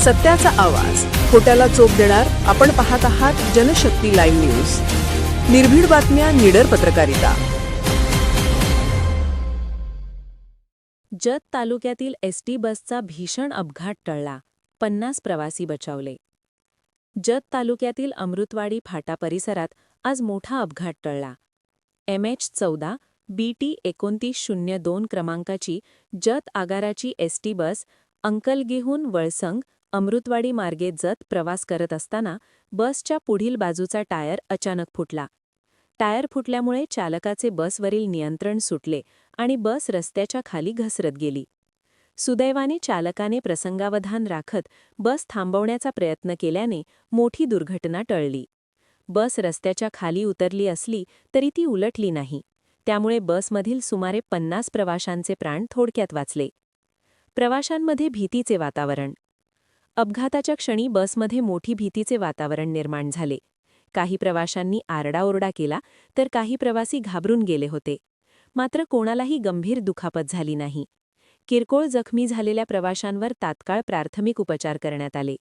सत्याचा आवाज, खोट्याला चोप देणार. आपण पाहत आहात जनशक्ती लाईव्ह न्यूज. निर्भीड बातम्या, निडर पत्रकारिता. जत तालुक्यातील एसटी बसचा भीषण अपघात टळला. 50 प्रवासी बचावले. जत तालुक्यातील अमृतवाडी फाटा परिसरात आज मोठा अपघात टळला. MH14 BT 2902 क्रमांकाची जत आगाराची एसटी बस अंकलगीहून वळसंग अमृतवाडी मार्गे जत प्रवास करत असताना बसच्या पुढील बाजूचा टायर अचानक फुटला. टायर फुटल्यामुळे चालकाचे बसवरील नियंत्रण सुटले आणि बस रस्त्याच्या खाली घसरत गेली. सुदैवाने चालकाने प्रसंगावधान राखत बस थांबवण्याचा प्रयत्न केल्याने मोठी दुर्घटना टळली. बस रस्त्याच्या खाली उतरली असली तरी ती उलटली नाही. त्यामुळे बसमधील सुमारे 50 प्रवाशांचे प्राण थोडक्यात वाचले. प्रवाशांमध्ये भीतीचे वातावरण. अपघाताच्या क्षणी बसमध्ये मोठी भीतीचे वातावरण निर्माण झाले. काही प्रवाशांनी आरडाओरडा केला तर काही प्रवासी घाबरून गेले होते. मात्र कोणालाही गंभीर दुखापत झाली नाही. किरकोळ जखमी झालेल्या प्रवाशांवर तात्काळ प्राथमिक उपचार करण्यात आले.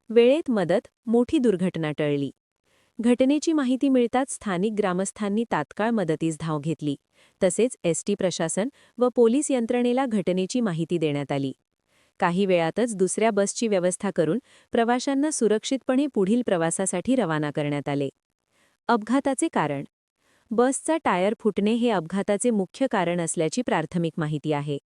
वेळेत मदत, मोठी दुर्घटना टळली. घटनेची माहिती मिळताच स्थानिक ग्रामस्थांनी तात्काळ मदतीस धाव घेतली. तसेच एसटी प्रशासन व पोलीस यंत्रणेला घटनेची माहिती देण्यात आली. काही वेळातच दुसऱ्या बसची व्यवस्था करून प्रवाशांना सुरक्षितपणे पुढील प्रवासासाठी रवाना करण्यात आले. अपघाताचे कारण. बसचा टायर फुटणे हे अपघाताचे मुख्य कारण असल्याची प्राथमिक माहिती आहे.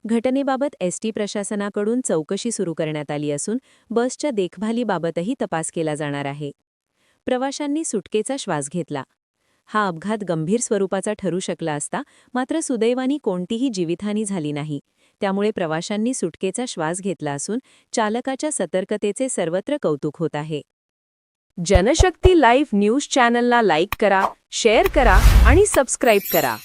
घटनेबाबत एसटी प्रशासनाकडून चौकशी सुरू करण्यात आली असून बसच्या देखभालीबाबतही तपास केला जाणार आहे. प्रवाशांनी सुटकेचा श्वास घेतला. हा अपघात गंभीर स्वरूपाचा ठरू शकला असता, मात्र सुदैवाने कोणतीही जीवितहानी झाली नाही. त्यामुळे प्रवाशांनी सुटकेचा श्वास घेतला असून चालकाच्या सतर्कतेचे सर्वत्र कौतुक होत आहे. जनशक्ती लाईव्ह न्यूज चॅनलला लाईक करा, शेअर करा आणि सबस्क्राईब करा.